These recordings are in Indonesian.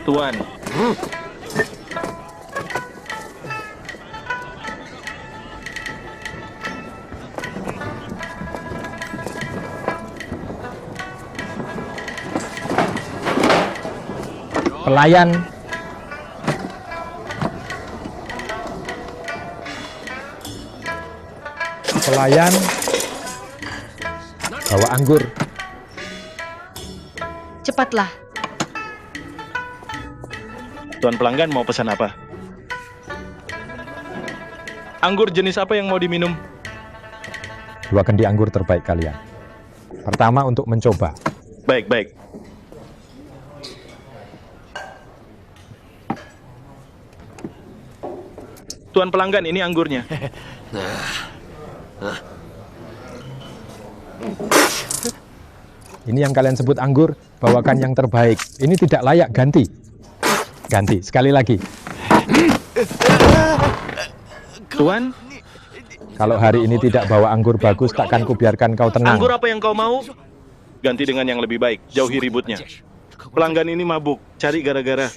Tuan. Pelayan. Pelayan. Bawa anggur. Cepatlah. Tuan pelanggan mau pesan apa? Anggur jenis apa yang mau diminum? 2 kendi anggur terbaik kalian. Pertama untuk mencoba. Baik, baik. Tuan pelanggan, ini anggurnya. Ini yang kalian sebut anggur, bawakan yang terbaik. Ini tidak layak, ganti. Ganti, sekali lagi. Tuan, Kalau hari ini tidak bawa anggur bagus, takkan kubiarkan kau tenang. anggur apa yang kau mau? Ganti dengan yang lebih baik, jauhi ributnya. Pelanggan ini mabuk, cari gara-gara.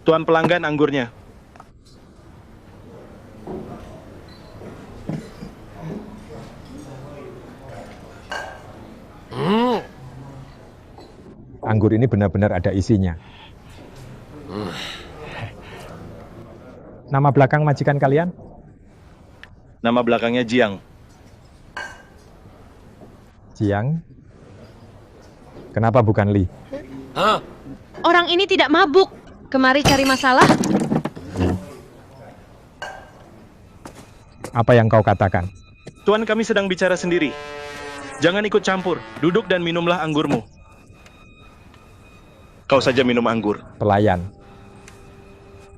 Tuan pelanggan, anggurnya. Anggur ini benar-benar ada isinya. Nama belakang majikan kalian? Nama belakangnya Jiang. Jiang? Kenapa bukan Li? Orang ini tidak mabuk. Kemari cari masalah. Apa yang kau katakan? Tuan, kami sedang bicara sendiri. Jangan ikut campur, duduk dan minumlah anggurmu. Kau saja minum anggur. Pelayan.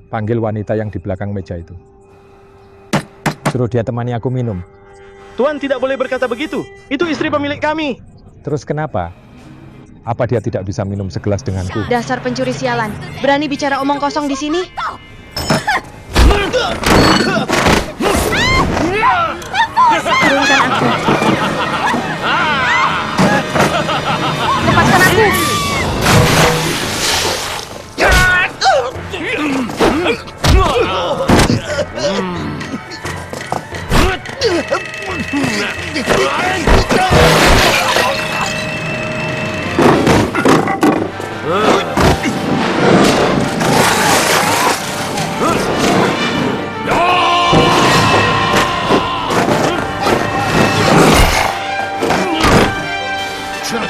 Panggil wanita yang di belakang meja itu. Suruh dia temani aku minum. Tuan tidak boleh berkata begitu. Itu istri pemilik kami. Terus kenapa? Apa dia tidak bisa minum segelas denganku? Dasar pencuri sialan. Berani bicara omong kosong di sini? Turunkan aku. Lepaskan aku.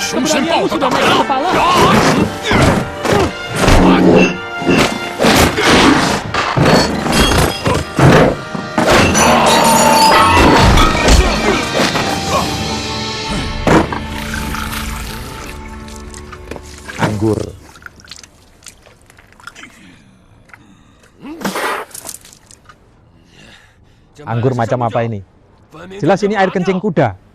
Keberanianmu sudah naik ke kepala. Anggur. Anggur macam apa ini? Jelas ini air kencing kuda.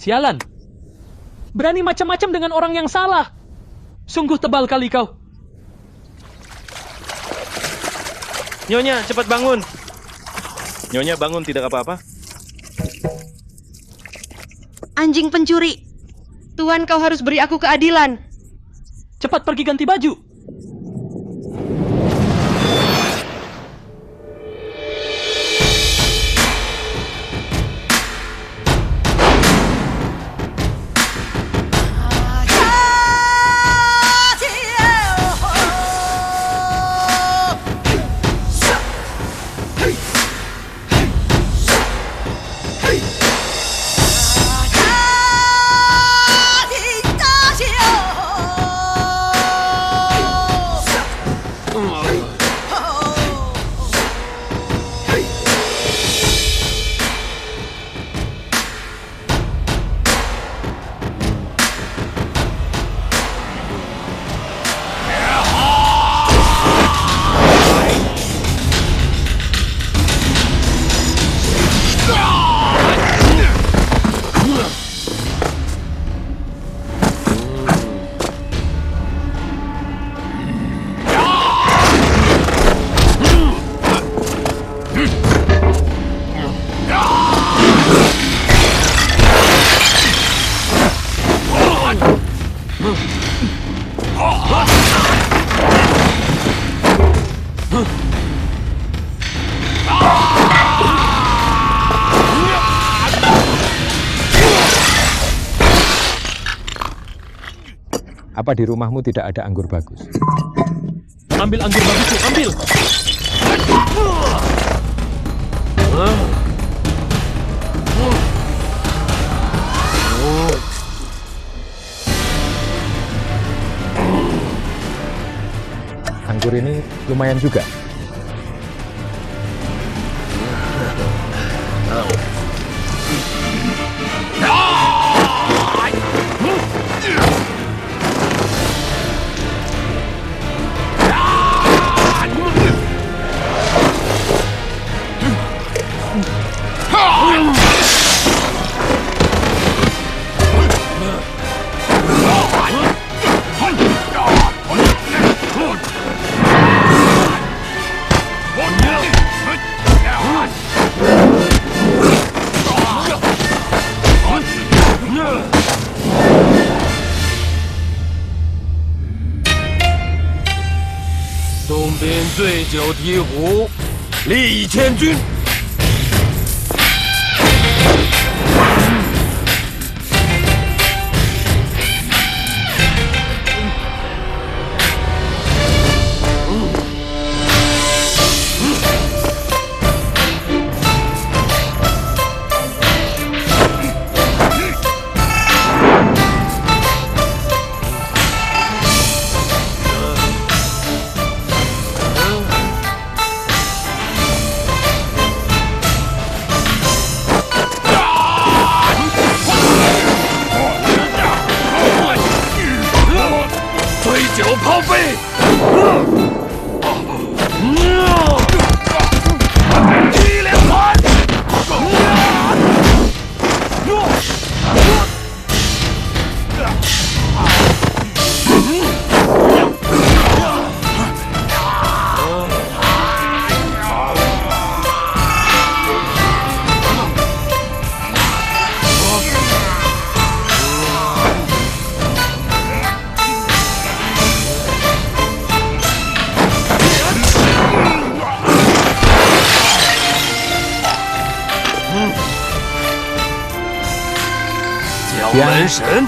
Sialan. Berani macam-macam dengan orang yang salah. Sungguh tebal kali kau. Nyonya, cepat bangun. Nyonya bangun, tidak apa-apa. Anjing pencuri. Tuan, kau harus beri aku keadilan. Cepat pergi ganti baju. Apa di rumahmu tidak ada anggur bagus? Ambil anggur bagusmu, ambil! Anggur ini lumayan juga. Tianjin 利益千军。抛飞！一连环！江门神。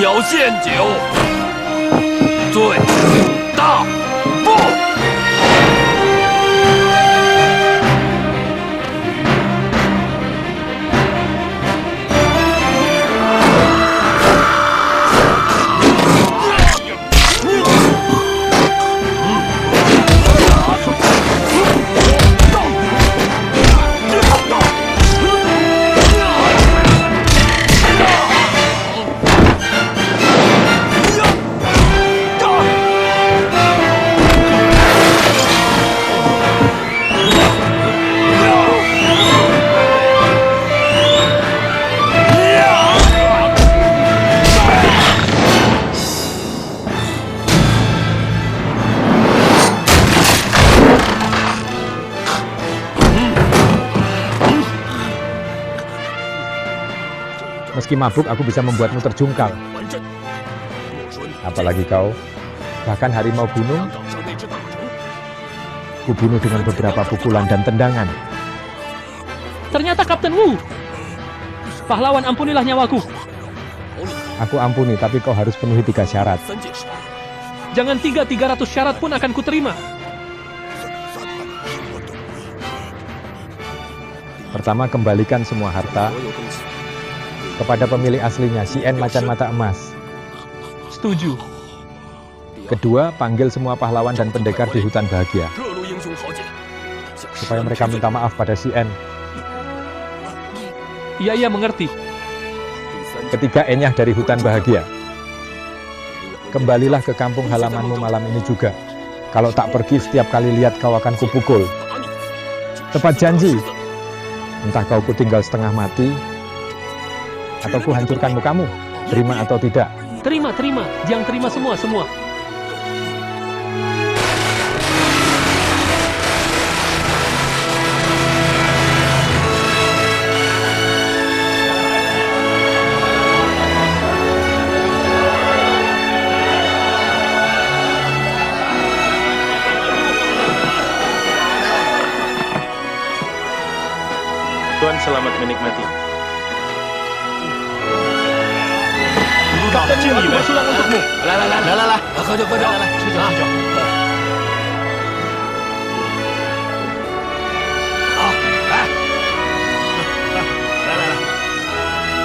条线九，最大步。 Meski mabuk, aku bisa membuatmu terjungkal. Apalagi kau, bahkan harimau gunung, kubunuh dengan beberapa pukulan dan tendangan. Ternyata Kapten Wu. Pahlawan, ampunilah nyawaku. Aku ampuni, tapi kau harus penuhi 3 syarat. Jangan 300 syarat pun akan kuterima. Pertama, kembalikan semua harta kepada pemilik aslinya, si N Macan Mata Emas. Setuju. Kedua, panggil semua pahlawan dan pendekar di hutan bahagia, supaya mereka minta maaf pada si N. Iya, mengerti. Ketiga, enyah dari hutan bahagia. Kembalilah ke kampung halamanmu malam ini juga. Kalau tak pergi, setiap kali lihat kau akan kupukul. Tepat janji. Entah kau kutinggal setengah mati, atau ku hancurkan mukamu. Terima atau tidak? Terima. Jangan terima semua. Tuan selamat menikmati. Kapten Wu, aku bersulang untukmu. 来，喝酒，来，睡觉。好，来，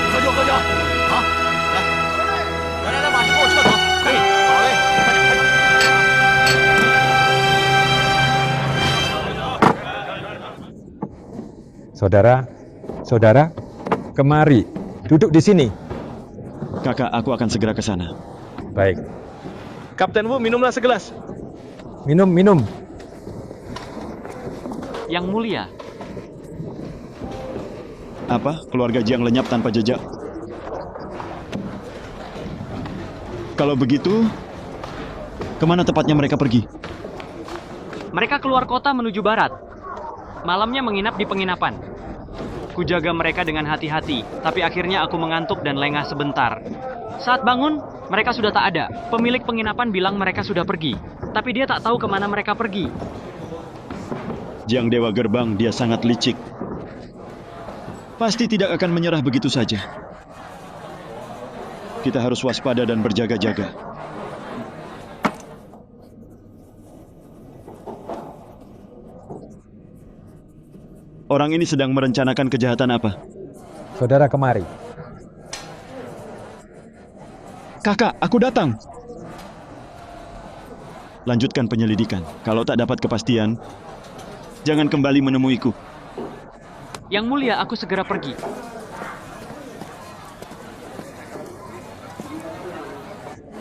喝酒，好，来，马上给我撤走。可以，好嘞，快点。 Saudara, kemari, duduk di sini. Kakak, aku akan segera ke sana. Baik, Kapten Wu, minumlah segelas. minum. Yang mulia. Apa? Keluarga Jiang lenyap tanpa jejak? Kalau begitu, kemana tepatnya mereka pergi? Mereka keluar kota menuju barat. Malamnya menginap di penginapan. Kujaga mereka dengan hati-hati, tapi akhirnya aku mengantuk dan lengah sebentar. Saat bangun, mereka sudah tak ada. Pemilik penginapan bilang mereka sudah pergi, tapi dia tak tahu kemana mereka pergi. Jiang Dewa Gerbang, dia sangat licik. Pasti tidak akan menyerah begitu saja. Kita harus waspada dan berjaga-jaga. Orang ini sedang merencanakan kejahatan apa? Saudara, kemari. Kakak, aku datang. Lanjutkan penyelidikan. Kalau tak dapat kepastian, jangan kembali menemuiku. Yang mulia, aku segera pergi.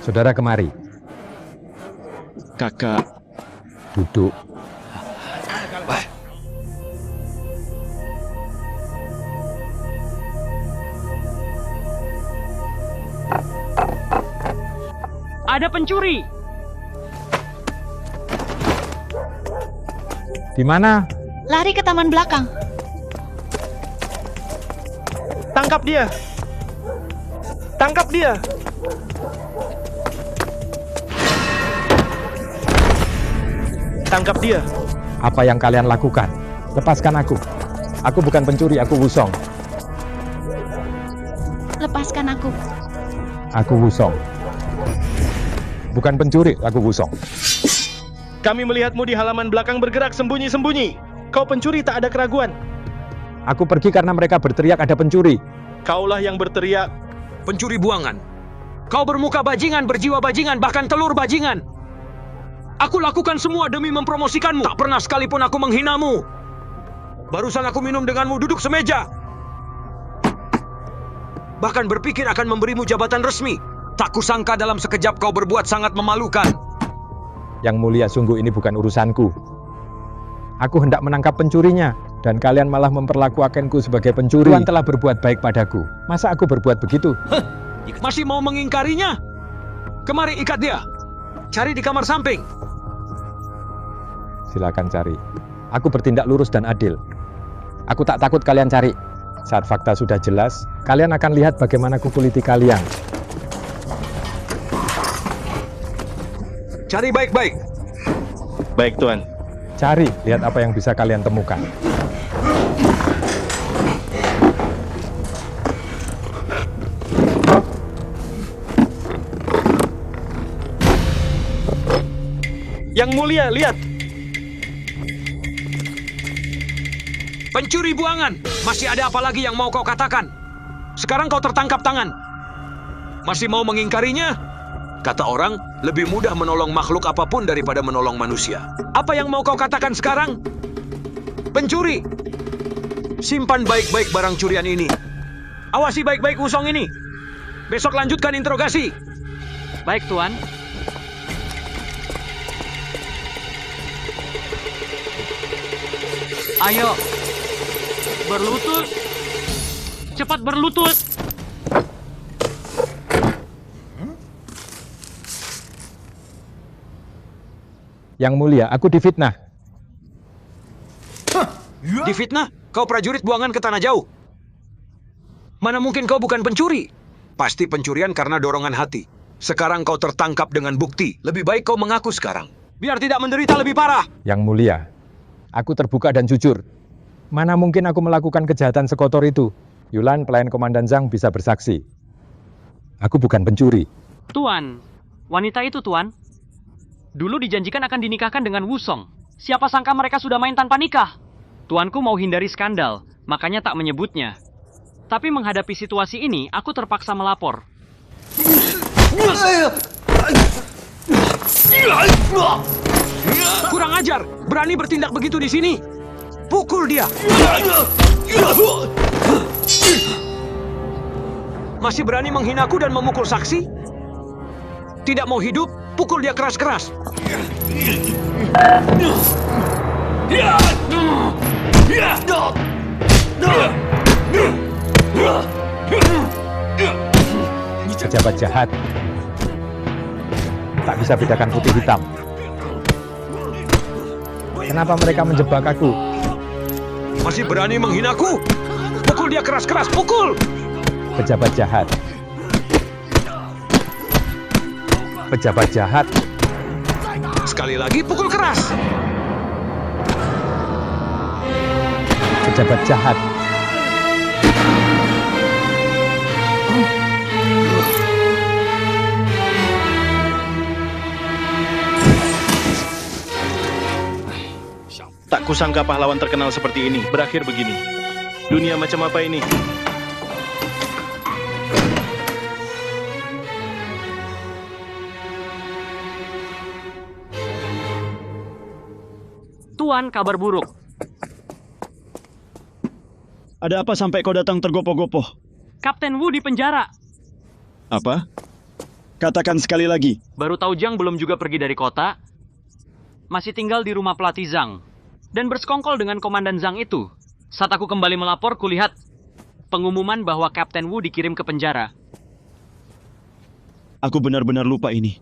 Saudara, kemari. Kakak, Duduk. Ada pencuri! Di mana? Lari ke taman belakang. Tangkap dia! Tangkap dia! Tangkap dia! Apa yang kalian lakukan? Lepaskan aku. Aku bukan pencuri, aku Wusong. Lepaskan aku. Aku Wusong. Bukan pencuri, aku Wusong. Kami melihatmu di halaman belakang bergerak sembunyi-sembunyi. Kau pencuri, tak ada keraguan. Aku pergi karena mereka berteriak ada pencuri. Kaulah yang berteriak. Pencuri buangan. Kau bermuka bajingan, berjiwa bajingan, bahkan telur bajingan. Aku lakukan semua demi mempromosikanmu. Tak pernah sekalipun aku menghinamu. Barusan aku minum denganmu duduk semeja. Bahkan berpikir akan memberimu jabatan resmi. Tak kusangka dalam sekejap kau berbuat sangat memalukan. Yang mulia, sungguh ini bukan urusanku. Aku hendak menangkap pencurinya, dan kalian malah memperlakukanku sebagai pencuri. Tuan telah berbuat baik padaku. Masa aku berbuat begitu? Masih mau mengingkarinya? Kemari ikat dia. Cari di kamar samping. Silakan cari. Aku bertindak lurus dan adil. Aku tak takut kalian cari. Saat fakta sudah jelas, kalian akan lihat bagaimana kukuliti kalian. Cari baik-baik. Baik, Tuan. Cari, lihat apa yang bisa kalian temukan. Yang mulia, lihat. Pencuri buangan. Masih ada apa lagi yang mau kau katakan? Sekarang kau tertangkap tangan. Masih mau mengingkarinya? Kata orang, lebih mudah menolong makhluk apapun daripada menolong manusia. Apa yang mau kau katakan sekarang? Pencuri. Simpan baik-baik barang curian ini. Awasi baik-baik Wusong ini. Besok lanjutkan interogasi. Baik, Tuan. Ayo. Berlutut. Cepat berlutut. Yang mulia, aku difitnah. Difitnah? Kau prajurit buangan ke tanah jauh. Mana mungkin kau bukan pencuri? Pasti pencurian karena dorongan hati. Sekarang kau tertangkap dengan bukti. Lebih baik kau mengaku sekarang. Biar tidak menderita lebih parah. Yang mulia, aku terbuka dan jujur. Mana mungkin aku melakukan kejahatan sekotor itu? Yulan, pelayan Komandan Zhang, bisa bersaksi. Aku bukan pencuri. Tuan, wanita itu, Tuan. Dulu dijanjikan akan dinikahkan dengan Wusong. Siapa sangka mereka sudah main tanpa nikah. Tuanku mau hindari skandal, makanya tak menyebutnya. Tapi menghadapi situasi ini, aku terpaksa melapor. Kurang ajar, berani bertindak begitu di sini. Pukul dia. Masih berani menghinaku dan memukul saksi? Tidak mau hidup, pukul dia keras-keras. Pejabat jahat. Tak bisa bedakan putih hitam. Kenapa mereka menjebak aku? Masih berani menghinaku? Pukul dia keras-keras, pukul! Pejabat jahat. Pejabat jahat. Sekali lagi pukul keras. Pejabat jahat. Tak kusangka pahlawan terkenal seperti ini berakhir begini. Dunia macam apa ini? Tuan, kabar buruk. Ada apa sampai kau datang tergopoh-gopoh? Kapten Wu di penjara. Apa? Katakan sekali lagi. Baru tahu Zhang belum juga pergi dari kota. Masih tinggal di rumah pelatih Zhang. Dan bersekongkol dengan Komandan Zhang itu. Saat aku kembali melapor, kulihat pengumuman bahwa Kapten Wu dikirim ke penjara. Aku benar-benar lupa ini.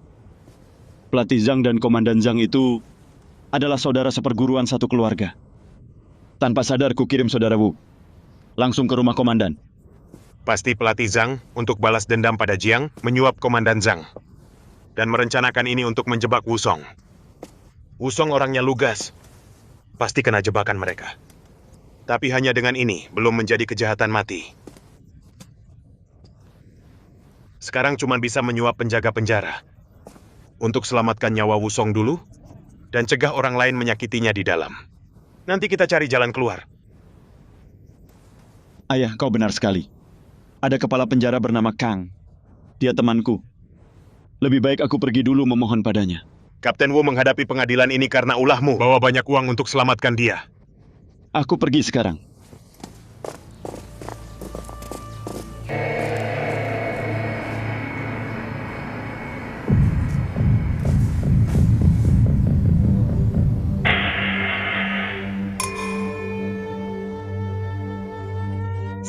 Pelatih Zhang dan Komandan Zhang itu adalah saudara seperguruan satu keluarga. Tanpa sadar ku kirim saudara Wu langsung ke rumah komandan. Pasti pelatih Zhang untuk balas dendam pada Jiang menyuap Komandan Zhang. Dan merencanakan ini untuk menjebak Wusong. Wusong orangnya lugas. Pasti kena jebakan mereka. Tapi hanya dengan ini belum menjadi kejahatan mati. Sekarang cuma bisa menyuap penjaga penjara. Untuk selamatkan nyawa Wusong dulu, dan cegah orang lain menyakitinya di dalam. Nanti kita cari jalan keluar. Ayah, kau benar sekali. Ada kepala penjara bernama Kang. Dia temanku. Lebih baik aku pergi dulu memohon padanya. Kapten Wu menghadapi pengadilan ini karena ulahmu. Bawa banyak uang untuk selamatkan dia. Aku pergi sekarang.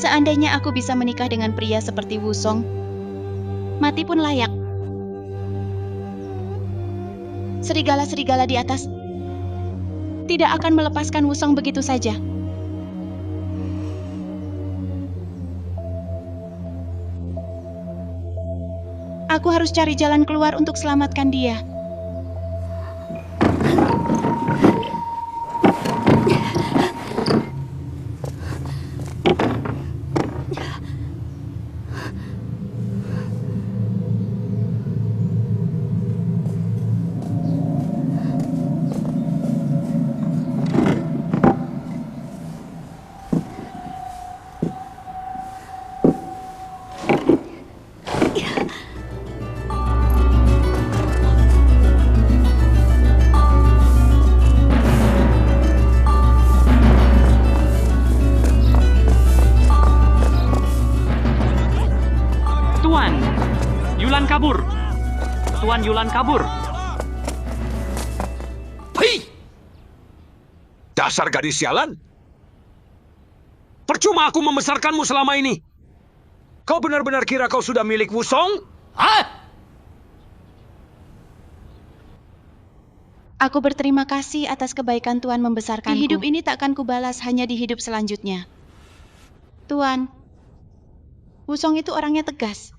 Seandainya aku bisa menikah dengan pria seperti Wusong, mati pun layak. Serigala-serigala di atas tidak akan melepaskan Wusong begitu saja. Aku harus cari jalan keluar untuk selamatkan dia. Tuan Yulan kabur. Hei! Dasar gadis sialan. Percuma aku membesarkanmu selama ini. Kau benar-benar kira kau sudah milik Wusong? Hah? Aku berterima kasih atas kebaikan Tuan membesarkanku. Di hidup ini takkan kubalas, hanya di hidup selanjutnya. Tuan, Wusong itu orangnya tegas.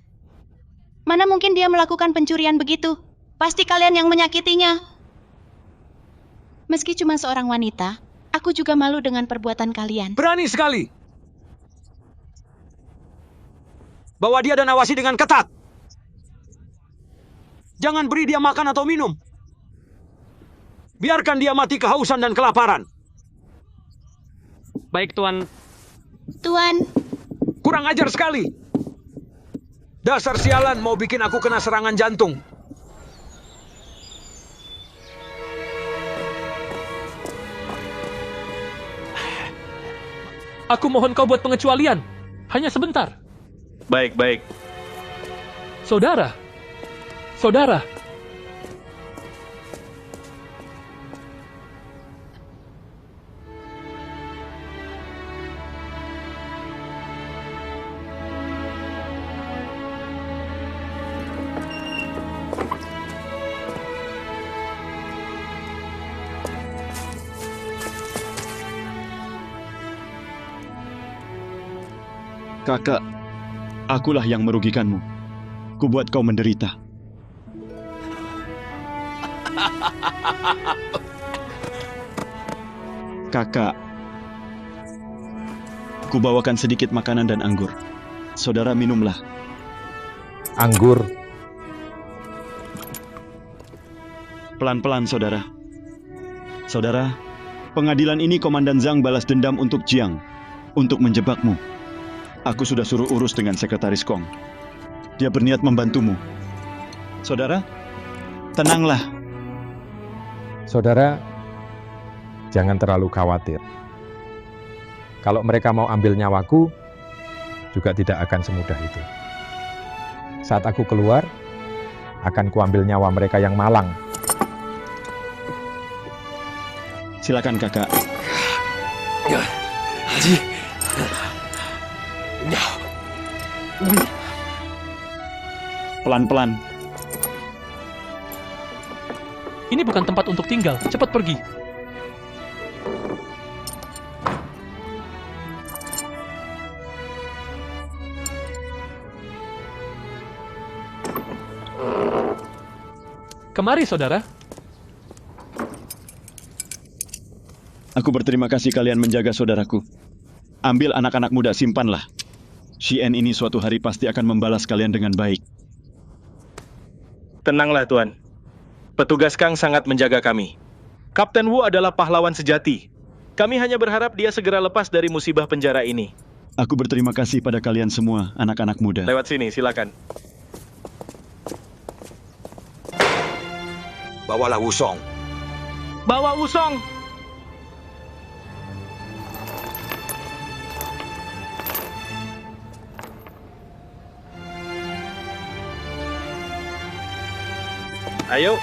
Mana mungkin dia melakukan pencurian begitu? Pasti kalian yang menyakitinya. Meski cuma seorang wanita, aku juga malu dengan perbuatan kalian. Berani sekali. Bawa dia dan awasi dengan ketat. Jangan beri dia makan atau minum. Biarkan dia mati kehausan dan kelaparan. Baik, Tuan. Tuan. Kurang ajar sekali. Dasar sialan mau bikin aku kena serangan jantung. Aku mohon kau buat pengecualian. Hanya sebentar. Baik, baik. Saudara. Saudara. Kakak, akulah yang merugikanmu. Kubuat kau menderita. Kakak, kubawakan sedikit makanan dan anggur. Saudara minumlah. Anggur. Pelan-pelan, saudara. Saudara, pengadilan ini Komandan Zhang balas dendam untuk Jiang, untuk menjebakmu. Aku sudah suruh urus dengan Sekretaris Kong. Dia berniat membantumu. Saudara, tenanglah. Saudara, jangan terlalu khawatir. Kalau mereka mau ambil nyawaku, juga tidak akan semudah itu. Saat aku keluar, akan kuambil nyawa mereka yang malang. Silakan, Kakak. Pelan-pelan. Ini bukan tempat untuk tinggal. Cepat pergi. Kemari, saudara. Aku berterima kasih kalian menjaga saudaraku. Ambil anak-anak muda, simpanlah. Shien ini suatu hari pasti akan membalas kalian dengan baik. Tenanglah, Tuan. Petugas Kang sangat menjaga kami. Kapten Wu adalah pahlawan sejati. Kami hanya berharap dia segera lepas dari musibah penjara ini. Aku berterima kasih pada kalian semua, anak-anak muda. Lewat sini, silakan. Bawalah Wusong. Bawa Wusong! Ayo.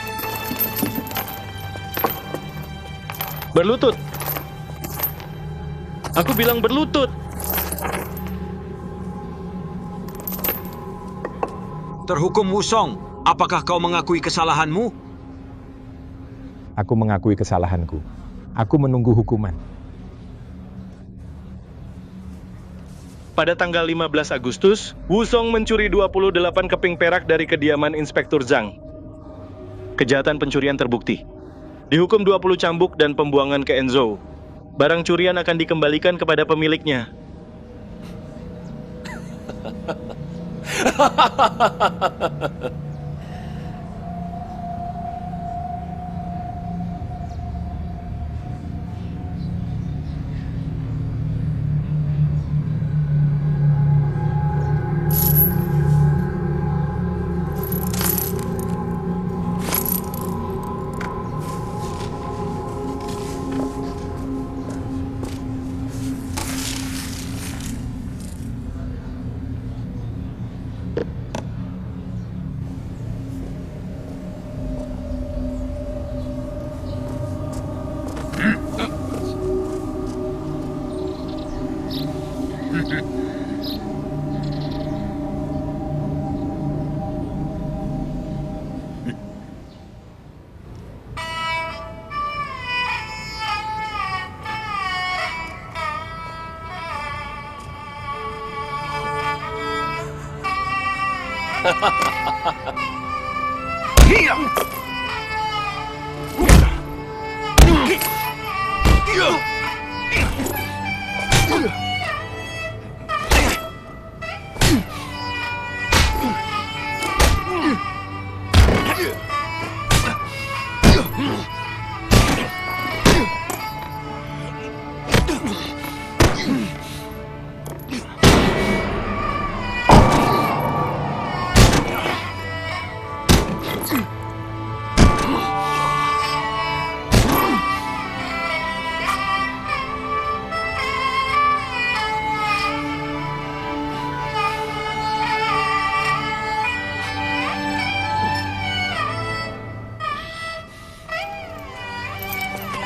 Berlutut. Aku bilang berlutut. Terhukum Wusong, apakah kau mengakui kesalahanmu? Aku mengakui kesalahanku. Aku menunggu hukuman. Pada tanggal 15 Agustus, Wusong mencuri 28 keping perak dari kediaman Inspektur Zhang. Kejahatan pencurian terbukti. Dihukum 20 cambuk dan pembuangan ke Enzhou. Barang curian akan dikembalikan kepada pemiliknya.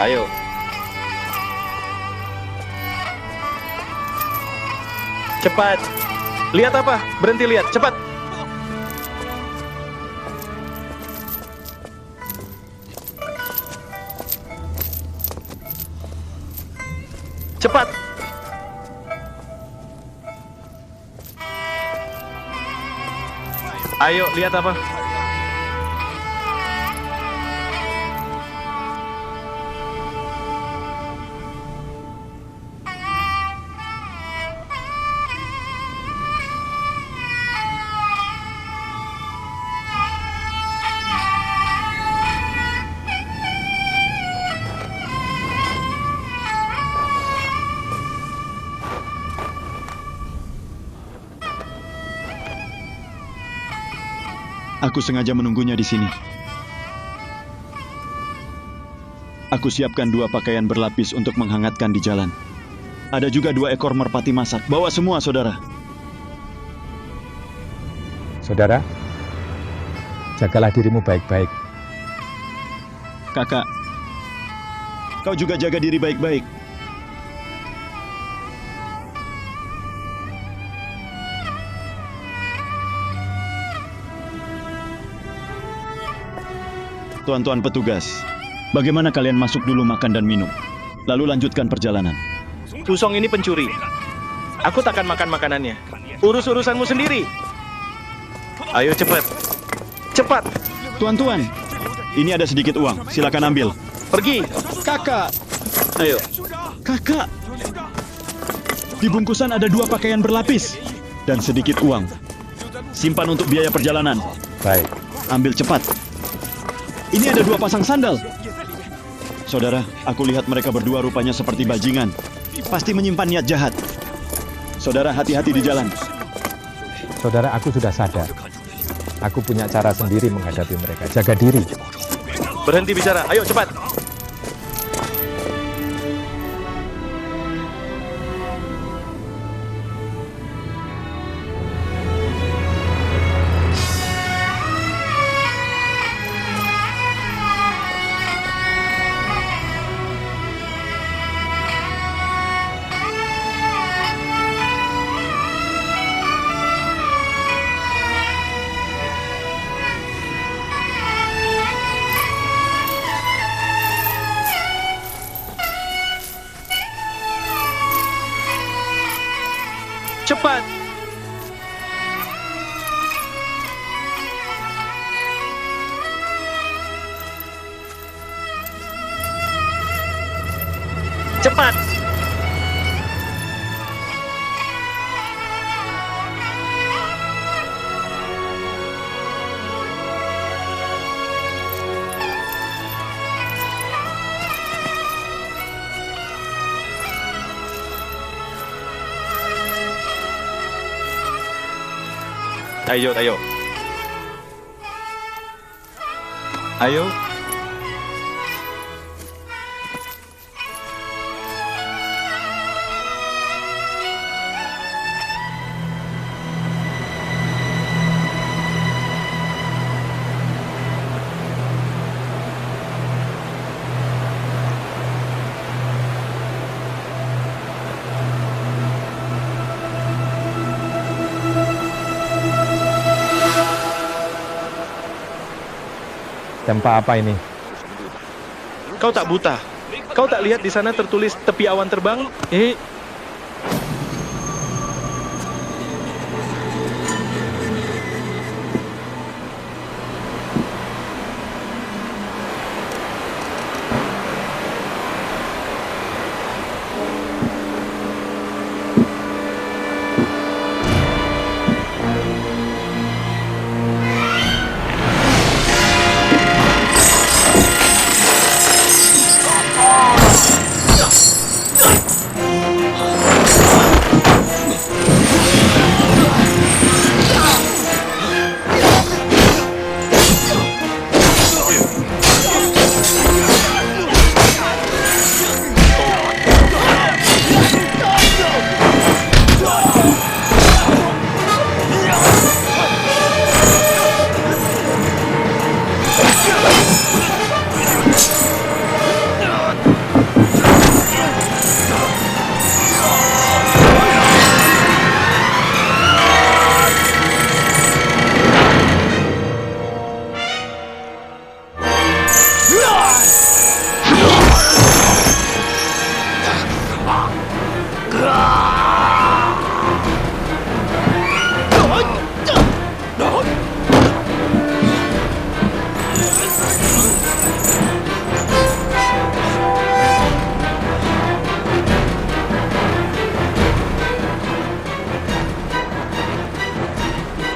Ayo. Cepat. Lihat apa? Berhenti lihat. Cepat. Cepat. Ayo, lihat apa? Aku sengaja menunggunya di sini. Aku siapkan 2 pakaian berlapis untuk menghangatkan di jalan. Ada juga 2 ekor merpati masak. Bawa semua, saudara. Saudara, jagalah dirimu baik-baik. Kakak, kau juga jaga diri baik-baik. Tuan-tuan petugas, bagaimana kalian masuk dulu makan dan minum, lalu lanjutkan perjalanan? Wusong ini pencuri. Aku takkan makan makanannya. Urus urusanmu sendiri. Ayo cepat. Cepat. Tuan-tuan, ini ada sedikit uang. Silakan ambil. Pergi. Kakak. Ayo. Kakak. Di bungkusan ada 2 pakaian berlapis dan sedikit uang. Simpan untuk biaya perjalanan. Baik. Ambil cepat. Ini ada 2 pasang sandal. Saudara, aku lihat mereka berdua rupanya seperti bajingan. Pasti menyimpan niat jahat. Saudara, hati-hati di jalan. Saudara, aku sudah sadar. Aku punya cara sendiri menghadapi mereka. Jaga diri. Berhenti bicara, ayo cepat. Cepat. Cepat. Ayo, ayo. Ayo. Tempa apa ini? Kau tak buta. Kau tak lihat di sana tertulis tepi awan terbang?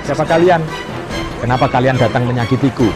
Siapa kalian? Kenapa kalian datang menyakitiku?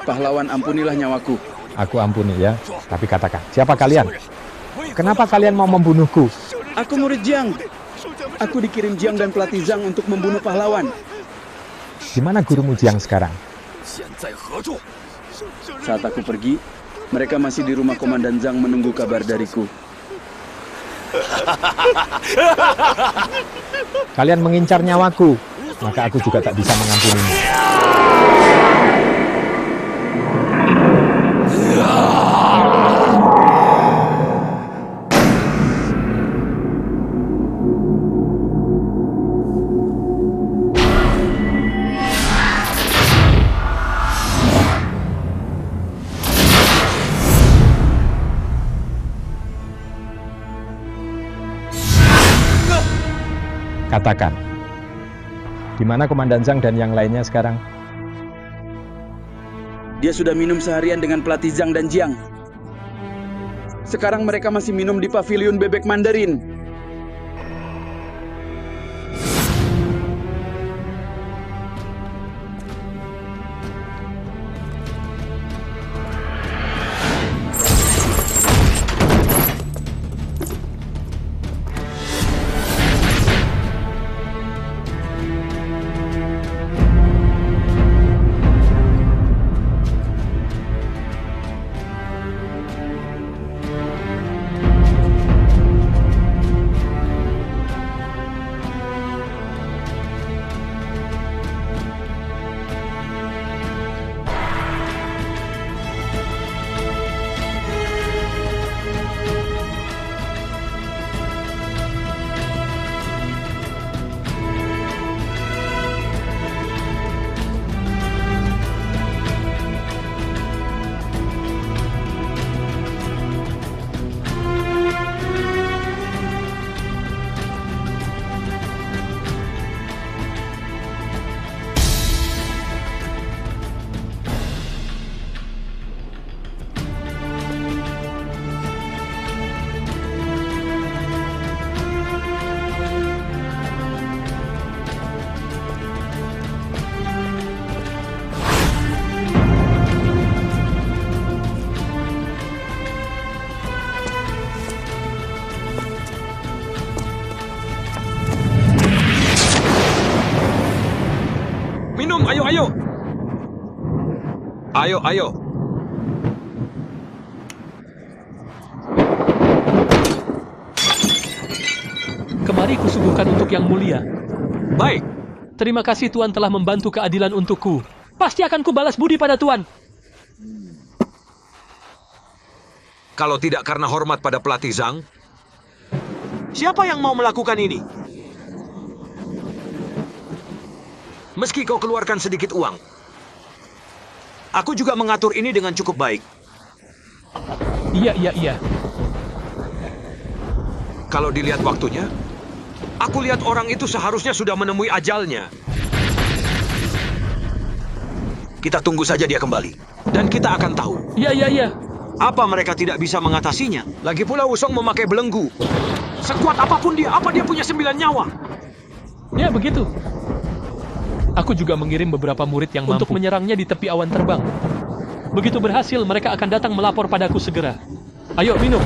Pahlawan, ampunilah nyawaku. Aku ampuni ya, tapi katakan, siapa kalian? Kenapa kalian mau membunuhku? Aku murid Jiang. Aku dikirim Jiang dan pelatih Zhang untuk membunuh pahlawan. Di mana gurumu Jiang sekarang? Saat aku pergi, mereka masih di rumah Komandan Zhang menunggu kabar dariku. Kalian mengincar nyawaku, maka aku juga tak bisa mengampunimu. Katakan, di mana Komandan Zhang dan yang lainnya sekarang? Dia sudah minum seharian dengan pelatih Zhang dan Jiang. Sekarang mereka masih minum di pavilion bebek Mandarin. Ayo. Kemari kusuguhkan untuk yang mulia. Baik. Terima kasih Tuan telah membantu keadilan untukku. Pasti akan kubalas budi pada Tuan. Kalau tidak karena hormat pada pelatih Zhang, siapa yang mau melakukan ini? Meski kau keluarkan sedikit uang, aku juga mengatur ini dengan cukup baik. Iya. Kalau dilihat waktunya, aku lihat orang itu seharusnya sudah menemui ajalnya. Kita tunggu saja dia kembali, dan kita akan tahu. Iya. Apa mereka tidak bisa mengatasinya? Lagi pula Wusong memakai belenggu. Sekuat apapun dia, apa dia punya 9 nyawa? Ya, begitu. Aku juga mengirim beberapa murid yang mampu untuk menyerangnya di tepi awan terbang. Begitu berhasil, mereka akan datang melapor padaku segera. Ayo, minum.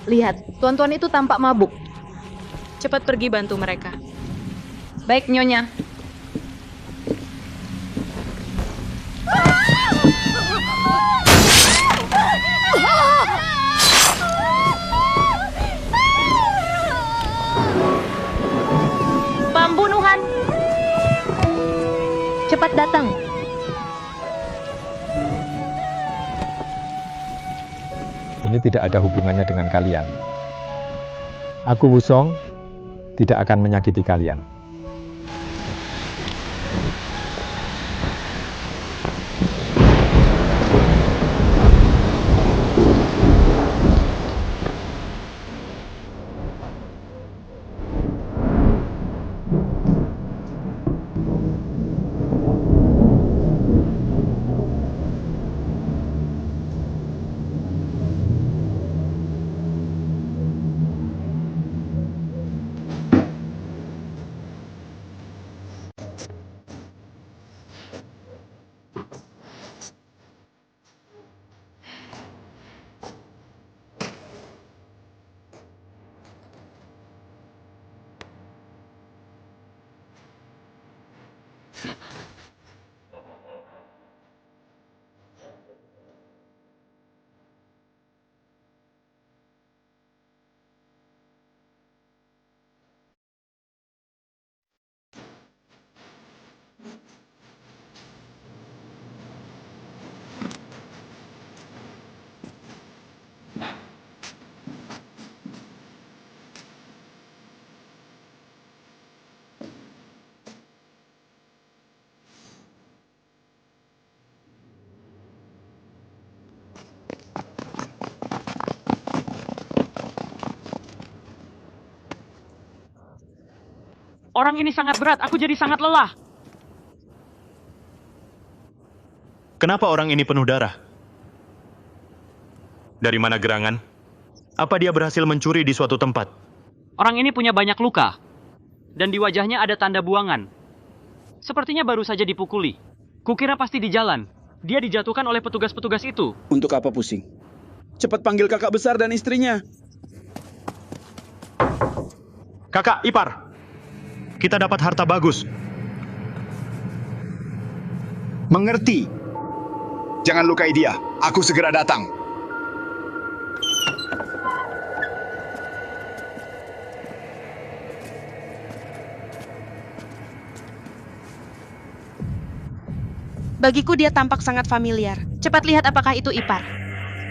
Lihat, tuan-tuan itu tampak mabuk. Cepat pergi bantu mereka. Baik, Nyonya. Pembunuhan. Cepat datang. Ini tidak ada hubungannya dengan kalian. Aku Wusong tidak akan menyakiti kalian. Orang ini sangat berat, aku jadi sangat lelah. Kenapa orang ini penuh darah? Dari mana gerangan? Apa dia berhasil mencuri di suatu tempat? Orang ini punya banyak luka. Dan di wajahnya ada tanda buangan. Sepertinya baru saja dipukuli. Kukira pasti di jalan. Dia dijatuhkan oleh petugas-petugas itu. Untuk apa pusing? Cepat panggil kakak besar dan istrinya. Kakak, ipar. Kita dapat harta bagus. Mengerti. Jangan lukai dia. Aku segera datang. Bagiku dia tampak sangat familiar. Cepat lihat apakah itu ipar.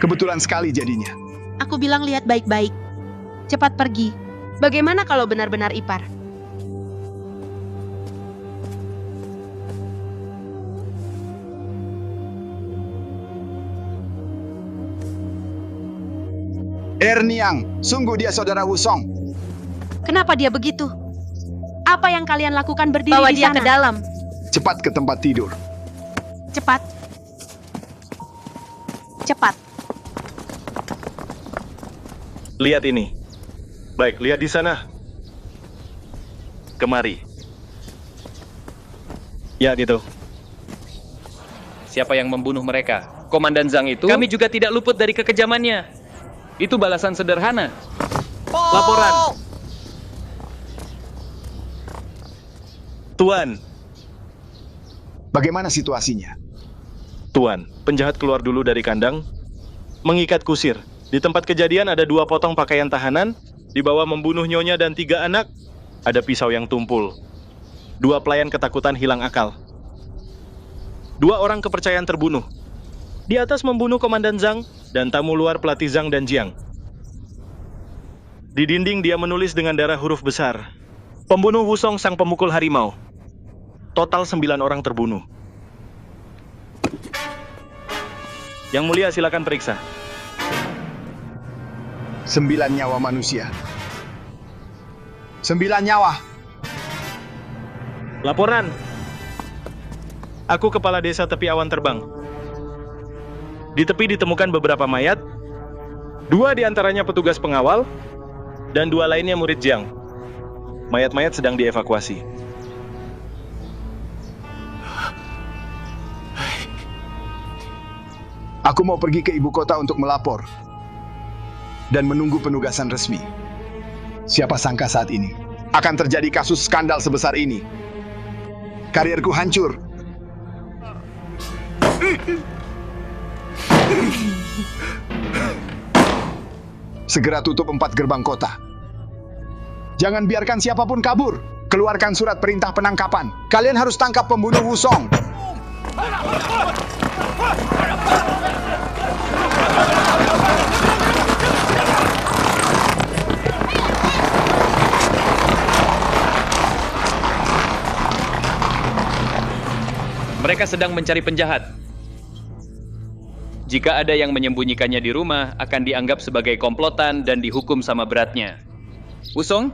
Kebetulan sekali jadinya. Aku bilang lihat baik-baik. Cepat pergi. Bagaimana kalau benar-benar ipar? Erniang, sungguh dia saudara Wusong. Kenapa dia begitu? Apa yang kalian lakukan berdiri Bawa di dia sana? ke dalam. Cepat ke tempat tidur. Cepat. Cepat. Lihat ini. Baik, lihat di sana. Kemari. Ya, gitu. Siapa yang membunuh mereka? Komandan Zhang itu? Kami juga tidak luput dari kekejamannya. Itu balasan sederhana. Laporan. Tuan. Bagaimana situasinya? Tuan, penjahat keluar dulu dari kandang, mengikat kusir. Di tempat kejadian ada 2 potong pakaian tahanan, di bawah membunuh nyonya dan 3 anak, ada pisau yang tumpul. 2 pelayan ketakutan hilang akal. 2 orang kepercayaan terbunuh. Di atas membunuh Komandan Zhang dan tamu luar pelatih Zhang dan Jiang. Di dinding dia menulis dengan darah huruf besar. Pembunuh Wusong sang pemukul harimau. Total 9 orang terbunuh. Yang mulia silakan periksa. 9 nyawa manusia. 9 nyawa. Laporan. Aku kepala desa tepi awan terbang. Di tepi ditemukan beberapa mayat. 2 diantaranya petugas pengawal, dan 2 lainnya murid Jiang. Mayat-mayat sedang dievakuasi. Aku mau pergi ke ibu kota untuk melapor dan menunggu penugasan resmi. Siapa sangka saat ini akan terjadi kasus skandal sebesar ini. Karirku hancur. Segera tutup 4 gerbang kota. Jangan biarkan siapapun kabur. Keluarkan surat perintah penangkapan. Kalian harus tangkap pembunuh Wusong. Mereka sedang mencari penjahat. Jika ada yang menyembunyikannya di rumah, akan dianggap sebagai komplotan dan dihukum sama beratnya. Wusong?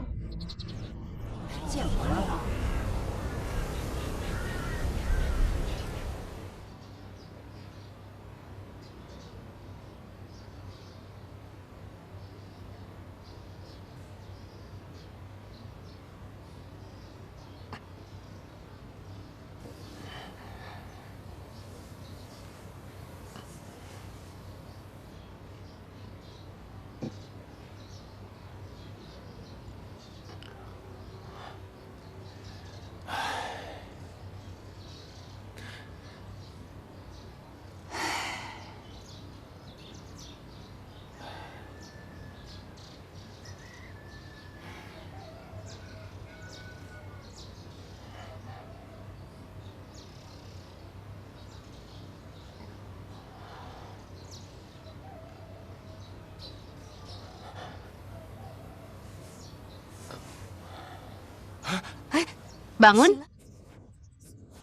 Bangun?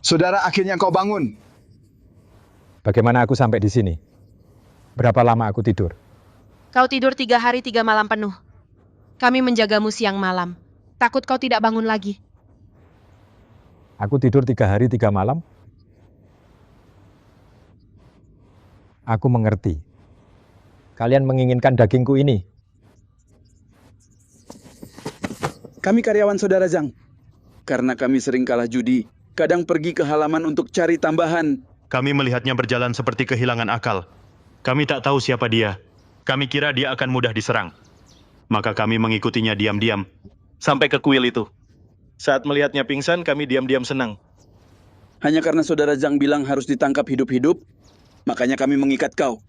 Saudara, akhirnya kau bangun. Bagaimana aku sampai di sini? Berapa lama aku tidur? Kau tidur 3 hari 3 malam penuh. Kami menjagamu siang malam. Takut kau tidak bangun lagi. Aku tidur 3 hari 3 malam? Aku mengerti. Kalian menginginkan dagingku ini. Kami karyawan saudara Zhang. Karena kami sering kalah judi, kadang pergi ke halaman untuk cari tambahan. Kami melihatnya berjalan seperti kehilangan akal. Kami tak tahu siapa dia. Kami kira dia akan mudah diserang. Maka kami mengikutinya diam-diam. Sampai ke kuil itu. Saat melihatnya pingsan, kami diam-diam senang. Hanya karena saudara Zhang bilang harus ditangkap hidup-hidup, makanya kami mengikat kau.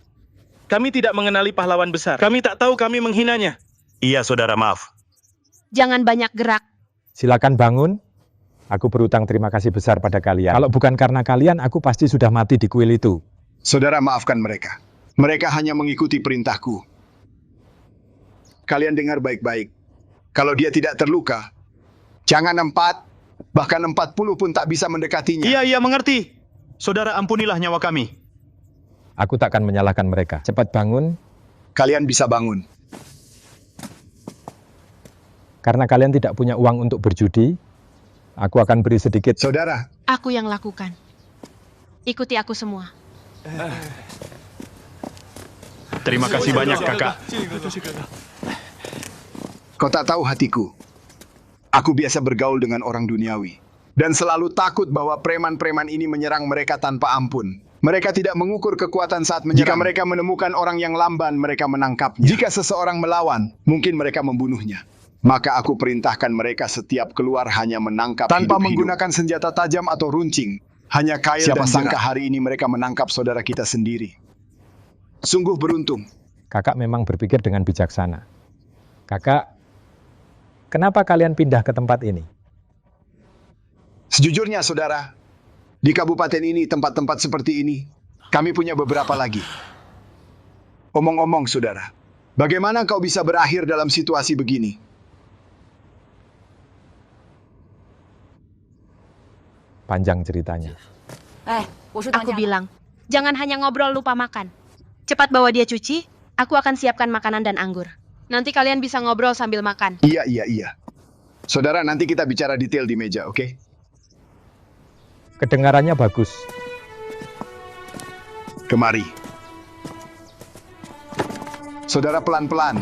Kami tidak mengenali pahlawan besar. Kami tak tahu kami menghinanya. Iya, saudara, maaf. Jangan banyak gerak. Silakan bangun. Aku berutang terima kasih besar pada kalian. Kalau bukan karena kalian, aku pasti sudah mati di kuil itu. Saudara, maafkan mereka. Mereka hanya mengikuti perintahku. Kalian dengar baik-baik. Kalau dia tidak terluka, jangan 4, bahkan 40 pun tak bisa mendekatinya. Iya, mengerti. Saudara, ampunilah nyawa kami. Aku takkan menyalahkan mereka. Cepat bangun. Kalian bisa bangun. Karena kalian tidak punya uang untuk berjudi, aku akan beri sedikit. Saudara. Aku yang lakukan. Ikuti aku semua. Terima kasih banyak, kakak. Kau tak tahu hatiku. Aku biasa bergaul dengan orang duniawi. Dan selalu takut bahwa preman-preman ini menyerang mereka tanpa ampun. Mereka tidak mengukur kekuatan saat menyerang. Jika mereka menemukan orang yang lamban, mereka menangkapnya. Jika seseorang melawan, mungkin mereka membunuhnya. Maka aku perintahkan mereka setiap keluar hanya menangkap tanpa menggunakan senjata tajam atau runcing. Hanya kail dan jerah. Siapa sangka hari ini mereka menangkap saudara kita sendiri. Sungguh beruntung. Kakak memang berpikir dengan bijaksana. Kakak, kenapa kalian pindah ke tempat ini? Sejujurnya, saudara, di kabupaten ini, tempat-tempat seperti ini, kami punya beberapa lagi. Omong-omong, saudara, Bagaimana kau bisa berakhir dalam situasi begini? Panjang ceritanya. Aku bilang, jangan hanya ngobrol lupa makan. Cepat bawa dia cuci, aku akan siapkan makanan dan anggur. Nanti kalian bisa ngobrol sambil makan. Iya. Saudara, nanti kita bicara detail di meja, oke? Kedengarannya bagus. Kemari. Saudara, pelan-pelan.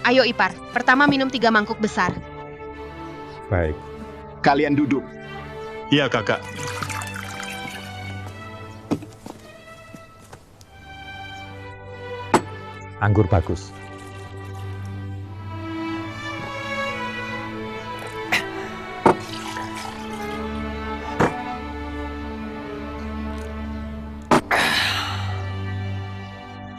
Ayo Ipar, pertama minum 3 mangkuk besar. Baik. Kalian duduk. Iya, Kakak. Anggur bagus.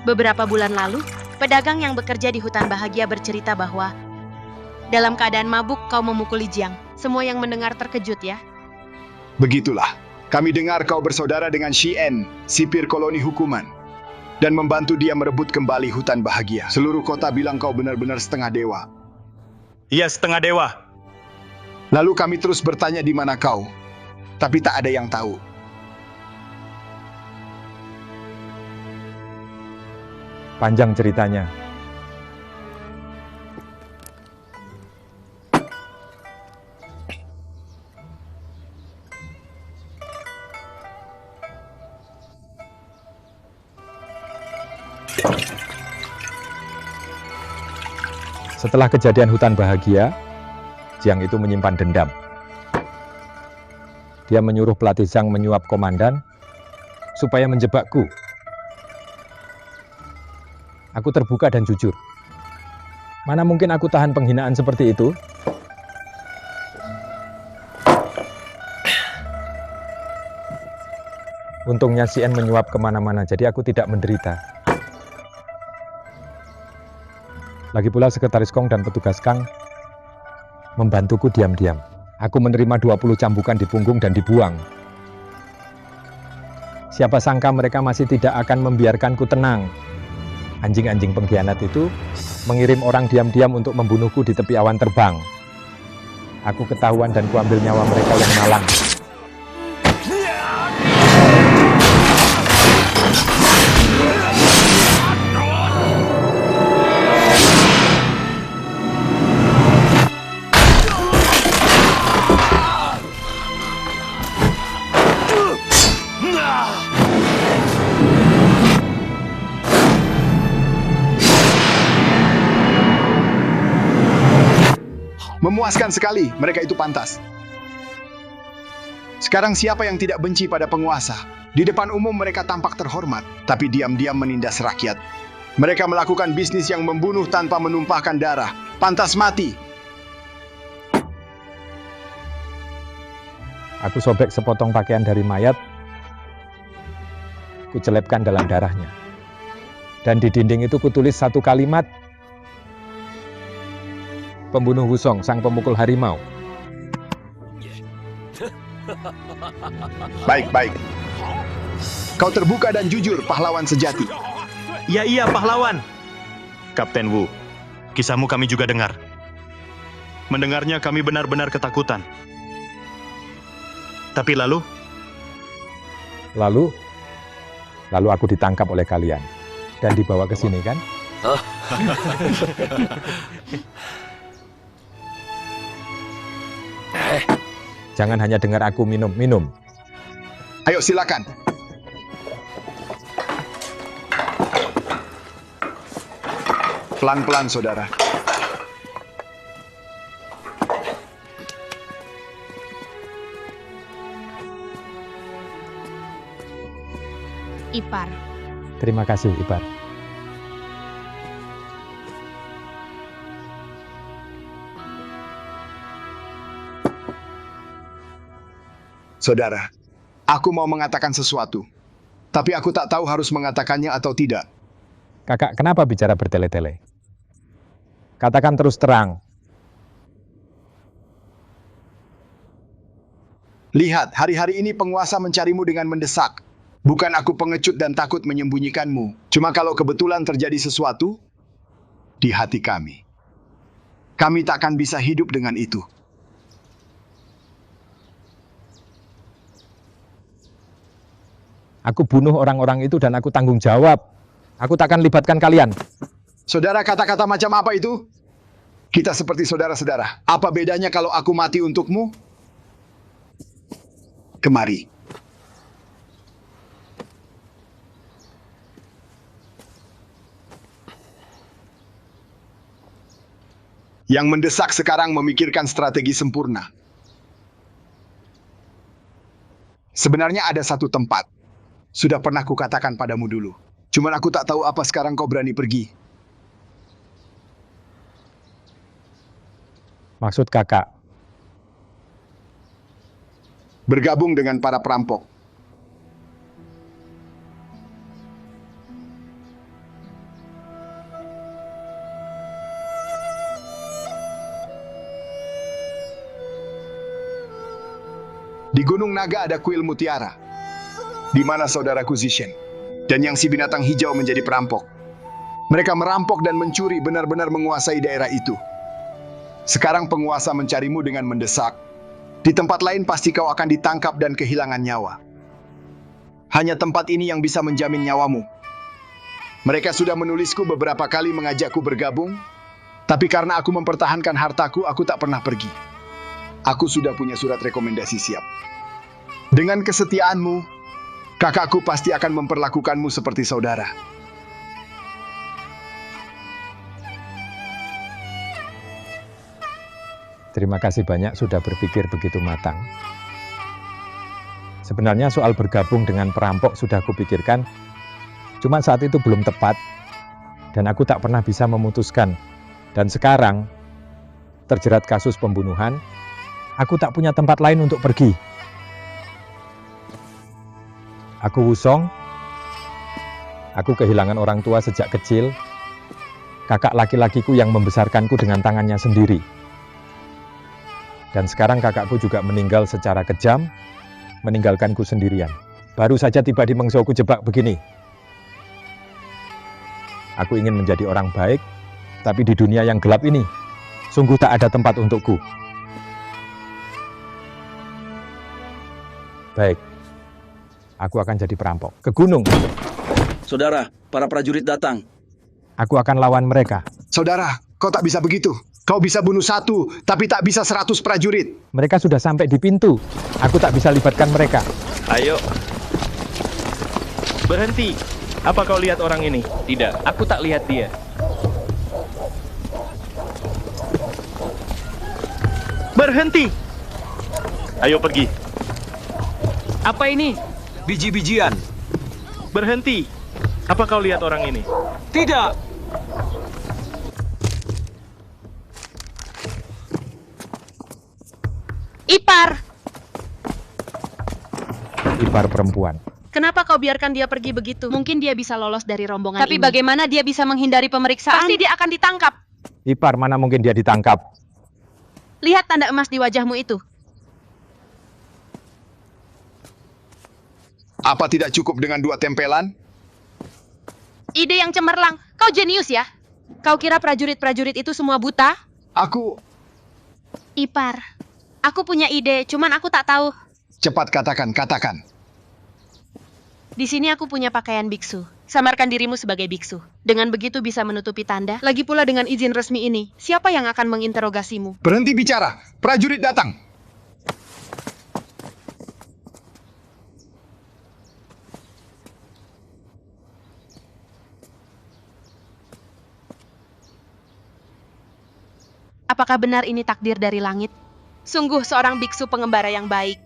Beberapa bulan lalu, pedagang yang bekerja di hutan bahagia bercerita bahwa dalam keadaan mabuk kau memukuli Jiang. Semua yang mendengar terkejut ya. Begitulah. Kami dengar kau bersaudara dengan Shien, sipir koloni hukuman, dan membantu dia merebut kembali hutan bahagia. Seluruh kota bilang kau benar-benar setengah dewa. Iya, setengah dewa. Lalu kami terus bertanya di mana kau, tapi tak ada yang tahu. Panjang ceritanya. Setelah kejadian hutan bahagia, Jiang itu menyimpan dendam. Dia menyuruh pelatih Zhang menyuap komandan supaya menjebakku. Aku terbuka dan jujur. Mana mungkin aku tahan penghinaan seperti itu? Untungnya Shien menyuap kemana-mana, jadi aku tidak menderita. Lagi pula sekretaris Kong dan petugas Kang membantuku diam-diam. Aku menerima 20 cambukan di punggung dan dibuang. Siapa sangka mereka masih tidak akan membiarkanku tenang. Anjing-anjing pengkhianat itu mengirim orang diam-diam untuk membunuhku di tepi awan terbang. Aku ketahuan dan kuambil nyawa mereka yang malang. Memuaskan sekali, mereka itu pantas. Sekarang siapa yang tidak benci pada penguasa? Di depan umum mereka tampak terhormat, tapi diam-diam menindas rakyat. Mereka melakukan bisnis yang membunuh tanpa menumpahkan darah. Pantas mati. Aku sobek sepotong pakaian dari mayat, kucelepkan dalam darahnya. Dan di dinding itu kutulis satu kalimat, pembunuh Wusong, sang pemukul harimau. Baik. Kau terbuka dan jujur, pahlawan sejati. Iya, pahlawan. Kapten Wu, kisahmu kami juga dengar. Mendengarnya kami benar-benar ketakutan. Tapi lalu? Lalu aku ditangkap oleh kalian dan dibawa ke sini, kan? Jangan hanya dengar aku minum. Ayo silakan. Pelan-pelan, saudara. Ipar. Terima kasih, Ipar. Saudara, aku mau mengatakan sesuatu, tapi aku tak tahu harus mengatakannya atau tidak. Kakak, kenapa bicara bertele-tele? Katakan terus terang. Lihat, hari-hari ini penguasa mencarimu dengan mendesak. Bukan aku pengecut dan takut menyembunyikanmu. Cuma kalau kebetulan terjadi sesuatu di hati kami, kami tak akan bisa hidup dengan itu. Aku bunuh orang-orang itu dan aku tanggung jawab. Aku tak akan libatkan kalian. Saudara, kata-kata macam apa itu? Kita seperti saudara-saudara. Apa bedanya kalau aku mati untukmu? Kemari. Yang mendesak sekarang memikirkan strategi sempurna. Sebenarnya ada satu tempat. Sudah pernah kukatakan padamu dulu. Cuman aku tak tahu apa sekarang kau berani pergi. Maksud kakak? Bergabung dengan para perampok. Di Gunung Naga ada kuil mutiara, di mana saudaraku Zishen dan yang si binatang hijau menjadi perampok. Mereka merampok dan mencuri, benar-benar menguasai daerah itu. Sekarang penguasa mencarimu dengan mendesak. Di tempat lain pasti kau akan ditangkap dan kehilangan nyawa. Hanya tempat ini yang bisa menjamin nyawamu. Mereka sudah menulisku beberapa kali mengajakku bergabung, tapi karena aku mempertahankan hartaku, aku tak pernah pergi. Aku sudah punya surat rekomendasi siap. Dengan kesetiaanmu, kakakku pasti akan memperlakukanmu seperti saudara. Terima kasih banyak sudah berpikir begitu matang. Sebenarnya soal bergabung dengan perampok sudah kupikirkan, cuma saat itu belum tepat, dan aku tak pernah bisa memutuskan. Dan sekarang, terjerat kasus pembunuhan, aku tak punya tempat lain untuk pergi. Aku Wusong. Aku kehilangan orang tua sejak kecil. Kakak laki-lakiku yang membesarkanku dengan tangannya sendiri. Dan sekarang kakakku juga meninggal secara kejam, meninggalkanku sendirian. Baru saja tiba di Mengzhouku jebak begini. Aku ingin menjadi orang baik, tapi di dunia yang gelap ini, sungguh tak ada tempat untukku. Baik, aku akan jadi perampok. Ke gunung. Saudara, para prajurit datang. Aku akan lawan mereka. Saudara, kau tak bisa begitu. Kau bisa bunuh 1, tapi tak bisa 100 prajurit. Mereka sudah sampai di pintu. Aku tak bisa libatkan mereka. Ayo. Berhenti. Apa kau lihat orang ini? Tidak, aku tak lihat dia. Berhenti. Ayo pergi. Apa ini? Biji-bijian. Berhenti. Apa kau lihat orang ini? Tidak. Ipar! Ipar perempuan. Kenapa kau biarkan dia pergi begitu? Mungkin dia bisa lolos dari rombongan Tapi ini. bagaimana dia bisa menghindari pemeriksaan? Pasti dia akan ditangkap. Ipar, mana mungkin dia ditangkap? Lihat tanda emas di wajahmu itu. Apa tidak cukup dengan 2 tempelan? Ide yang cemerlang. Kau jenius ya? Kau kira prajurit-prajurit itu semua buta? Aku... Ipar, aku punya ide, cuman aku tak tahu. Cepat katakan. Di sini aku punya pakaian biksu. Samarkan dirimu sebagai biksu. Dengan begitu bisa menutupi tanda. Lagi pula dengan izin resmi ini, siapa yang akan menginterogasimu? Berhenti bicara. Prajurit datang. Apakah benar ini takdir dari langit? Sungguh seorang biksu pengembara yang baik.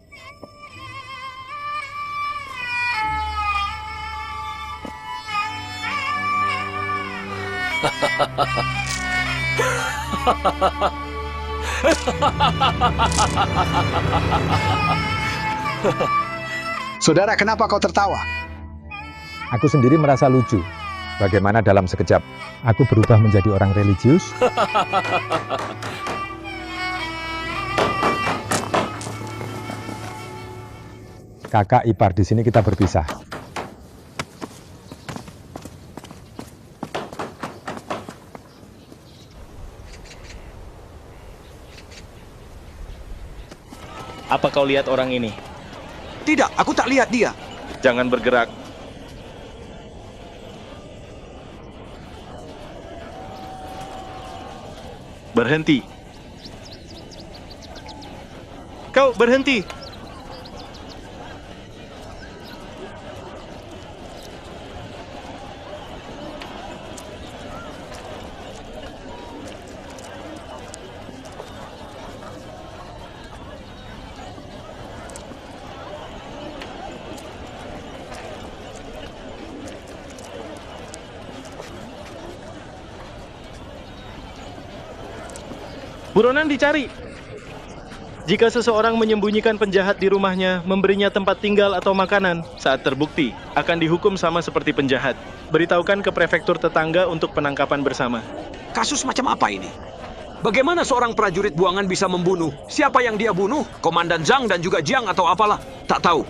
Saudara, kenapa kau tertawa? Aku sendiri merasa lucu. Bagaimana dalam sekejap aku berubah menjadi orang religius? Kakak, ipar, di sini kita berpisah. Apa kau lihat orang ini? Tidak, aku tak lihat dia. Jangan bergerak. Berhenti. Kau berhenti. Buronan dicari. Jika seseorang menyembunyikan penjahat di rumahnya, memberinya tempat tinggal atau makanan, saat terbukti, akan dihukum sama seperti penjahat. Beritahukan ke prefektur tetangga untuk penangkapan bersama. Kasus macam apa ini? Bagaimana seorang prajurit buangan bisa membunuh? Siapa yang dia bunuh? Komandan Zhang dan juga Jiang atau apalah? Tak tahu.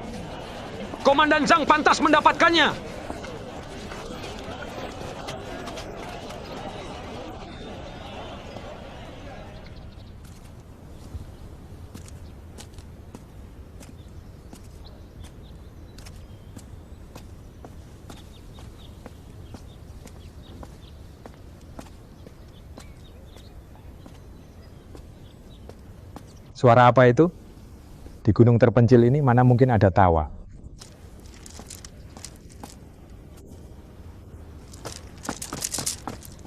Komandan Zhang pantas mendapatkannya. Suara apa itu? Di gunung terpencil ini mana mungkin ada tawa.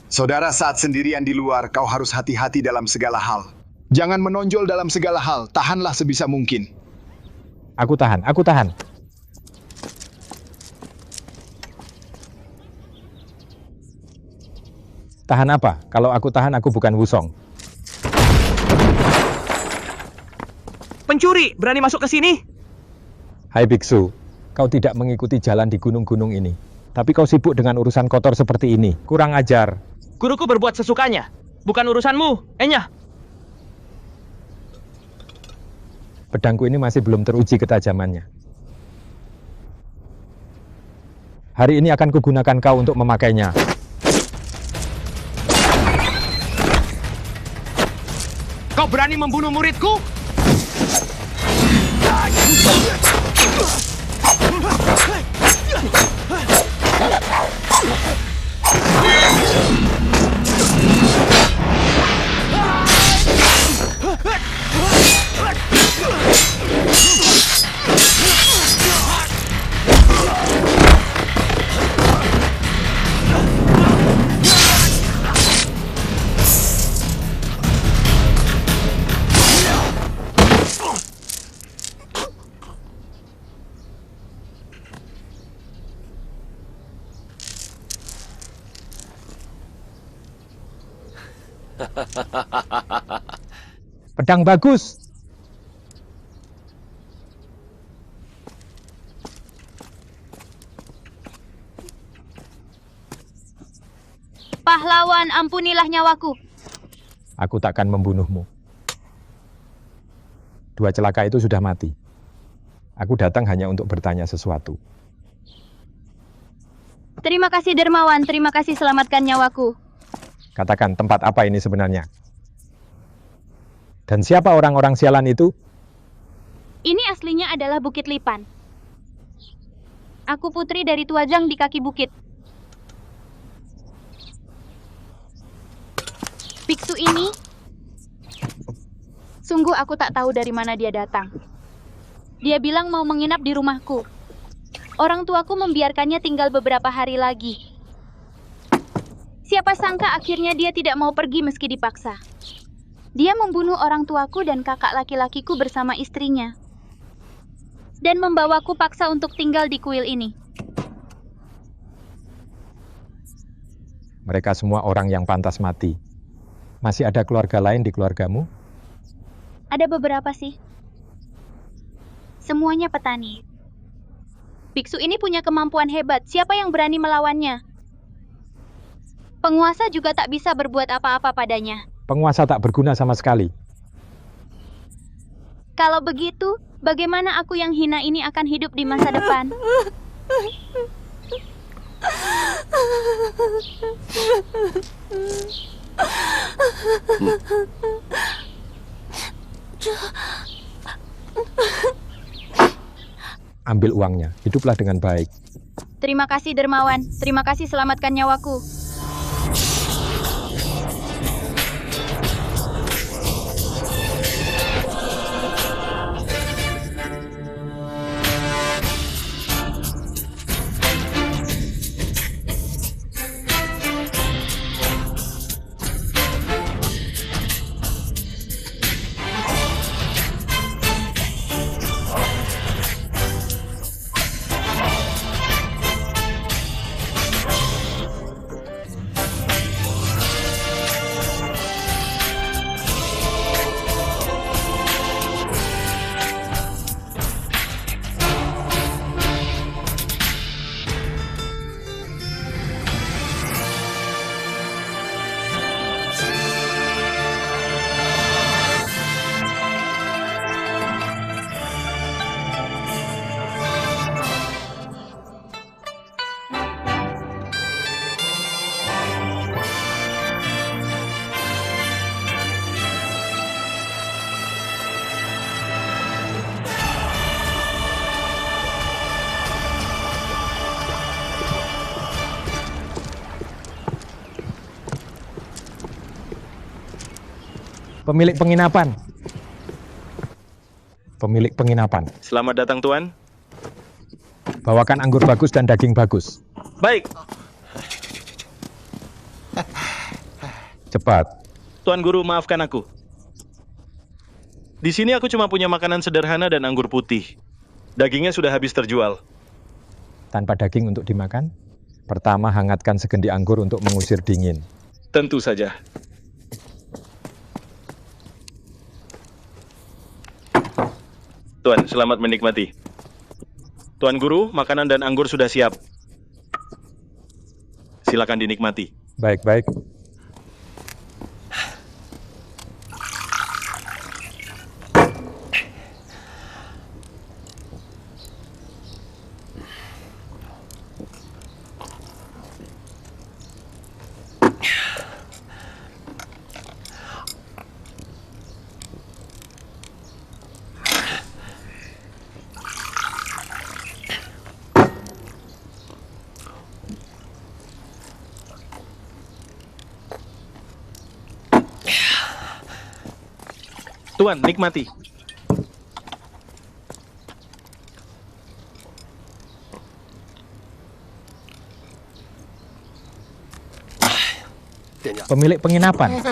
Saudara, saat sendirian di luar, kau harus hati-hati dalam segala hal. Jangan menonjol dalam segala hal, tahanlah sebisa mungkin. Aku tahan, aku tahan. Tahan apa? Kalau aku tahan, aku bukan Wusong. Pencuri, berani masuk ke sini? Hai biksu, kau tidak mengikuti jalan di gunung-gunung ini. Tapi kau sibuk dengan urusan kotor seperti ini. Kurang ajar. Guruku berbuat sesukanya. Bukan urusanmu, Enya. Pedangku ini masih belum teruji ketajamannya. Hari ini akan kugunakan kau untuk memakainya. Kau berani membunuh muridku? Pedang bagus. Pahlawan, ampunilah nyawaku. Aku takkan membunuhmu. Dua celaka itu sudah mati. Aku datang hanya untuk bertanya sesuatu. Terima kasih dermawan, terima kasih selamatkan nyawaku. Katakan, tempat apa ini sebenarnya? Dan siapa orang-orang sialan itu? Ini aslinya adalah Bukit Lipan. Aku putri dari Tuajang di kaki bukit. Biksu ini, sungguh aku tak tahu dari mana dia datang. Dia bilang mau menginap di rumahku. Orang tuaku membiarkannya tinggal beberapa hari lagi. Siapa sangka akhirnya dia tidak mau pergi meski dipaksa. Dia membunuh orang tuaku dan kakak laki-lakiku bersama istrinya. Dan membawaku paksa untuk tinggal di kuil ini. Mereka semua orang yang pantas mati. Masih ada keluarga lain di keluargamu? Ada beberapa sih. Semuanya petani. Biksu ini punya kemampuan hebat. Siapa yang berani melawannya? Penguasa juga tak bisa berbuat apa-apa padanya. Penguasa tak berguna sama sekali. Kalau begitu, bagaimana aku yang hina ini akan hidup di masa depan? Ambil uangnya, hiduplah dengan baik. Terima kasih dermawan, terima kasih selamatkan nyawaku. Pemilik penginapan. Pemilik penginapan. Selamat datang, Tuan. Bawakan anggur bagus dan daging bagus. Baik. Cepat. Tuan Guru, maafkan aku. Di sini aku cuma punya makanan sederhana dan anggur putih. Dagingnya sudah habis terjual. Tanpa daging untuk dimakan? Pertama, hangatkan segendi anggur untuk mengusir dingin. Tentu saja. Tuan, selamat menikmati. Tuan Guru, makanan dan anggur sudah siap. Silakan dinikmati. Baik-baik. Tuan, nikmati. Pemilik penginapan.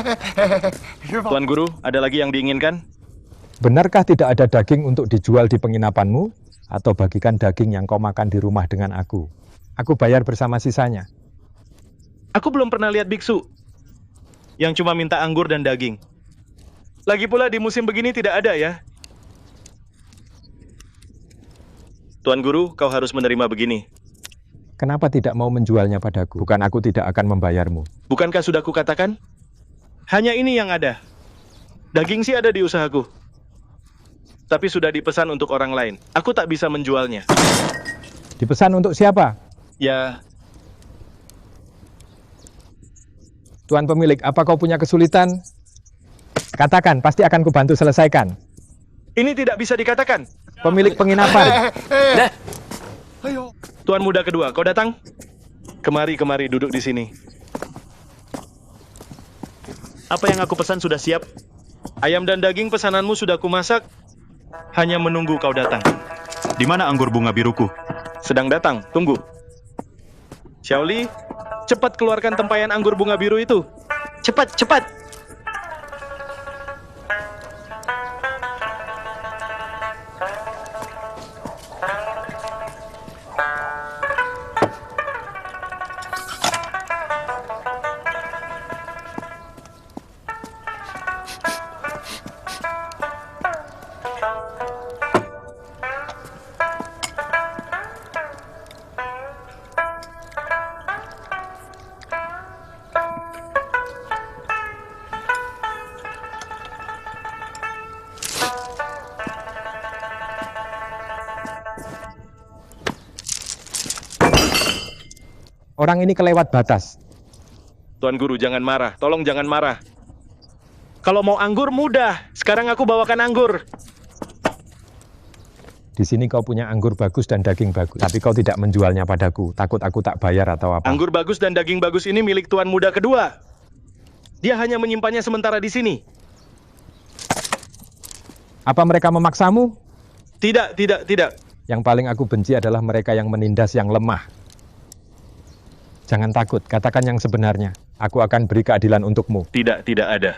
Tuan Guru, ada lagi yang diinginkan? Benarkah tidak ada daging untuk dijual di penginapanmu? Atau bagikan daging yang kau makan di rumah dengan aku? Aku bayar bersama sisanya. Aku belum pernah lihat biksu yang cuma minta anggur dan daging. Lagi pula di musim begini tidak ada ya. Tuan Guru, kau harus menerima begini. Kenapa tidak mau menjualnya padaku? Bukan aku tidak akan membayarmu. Bukankah sudah kukatakan? Hanya ini yang ada. Daging sih ada di usahaku. Tapi sudah dipesan untuk orang lain. Aku tak bisa menjualnya. Dipesan untuk siapa? Ya. Tuan pemilik, apa kau punya kesulitan? Katakan, pasti akan kubantu selesaikan. Ini tidak bisa dikatakan. Pemilik penginapan. Tuan muda kedua, kau datang? Kemari, duduk di sini. Apa yang aku pesan sudah siap. Ayam dan daging pesananmu sudah kumasak. Hanya menunggu kau datang. Di mana anggur bunga biruku? Sedang datang, tunggu. Xiaoli, cepat keluarkan tempayan anggur bunga biru itu. Cepat, cepat. Orang ini kelewat batas. Tuan Guru, jangan marah. Tolong jangan marah. Kalau mau anggur, mudah. Sekarang aku bawakan anggur. Di sini kau punya anggur bagus dan daging bagus, tapi kau tidak menjualnya padaku. Takut aku tak bayar atau apa? Anggur bagus dan daging bagus ini milik Tuan Muda kedua. Dia hanya menyimpannya sementara di sini. Apa mereka memaksamu? Tidak. Yang paling aku benci adalah mereka yang menindas yang lemah. Jangan takut, katakan yang sebenarnya. Aku akan beri keadilan untukmu. Tidak ada.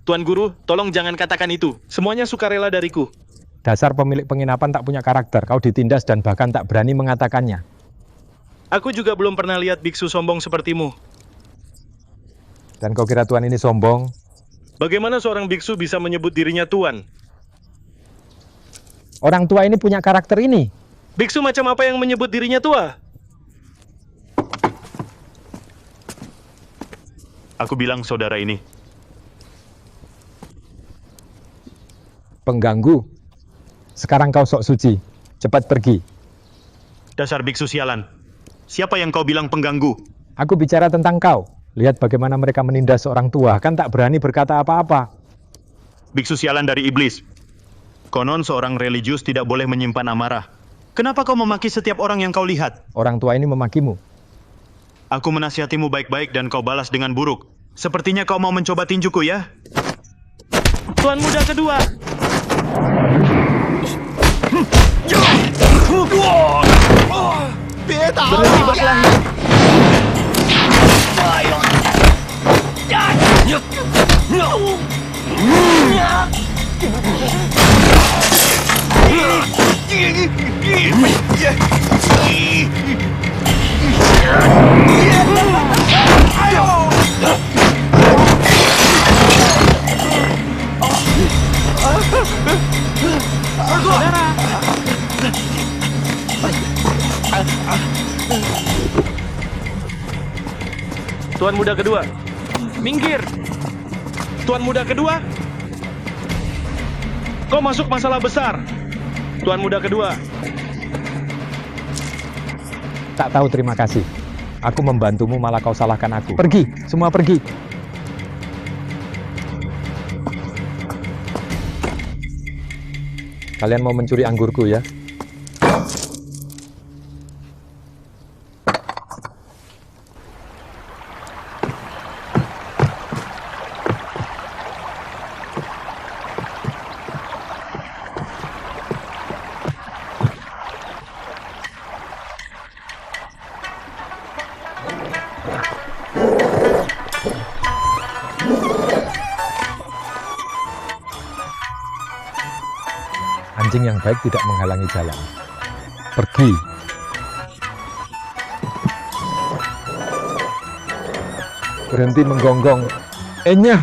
Tuan Guru, tolong jangan katakan itu. Semuanya sukarela dariku. Dasar pemilik penginapan tak punya karakter. Kau ditindas dan bahkan tak berani mengatakannya. Aku juga belum pernah lihat biksu sombong sepertimu. Dan kau kira Tuan ini sombong? Bagaimana seorang biksu bisa menyebut dirinya Tuan? Orang tua ini punya karakter ini. Biksu macam apa yang menyebut dirinya tua? Aku bilang saudara ini. Pengganggu. Sekarang kau sok suci. Cepat pergi. Dasar biksu sialan. Siapa yang kau bilang pengganggu? Aku bicara tentang kau. Lihat bagaimana mereka menindas seorang tua. Kan tak berani berkata apa-apa. Biksu sialan dari iblis. Konon seorang religius tidak boleh menyimpan amarah. Kenapa kau memaki setiap orang yang kau lihat? Orang tua ini memakimu. Aku menasihatimu baik-baik dan kau balas dengan buruk. Sepertinya kau mau mencoba tinjuku ya? Tuan Muda kedua. Berhenti berkelahi. Tuan Muda kedua. Minggir. Tuan Muda kedua. Kau masuk masalah besar. Tuan Muda kedua. Tak tahu terima kasih. Aku membantumu malah kau salahkan aku. Pergi, semua pergi. Kalian mau mencuri anggurku ya? Anjing yang baik tidak menghalangi jalan. Pergi. Berhenti menggonggong. Enyah.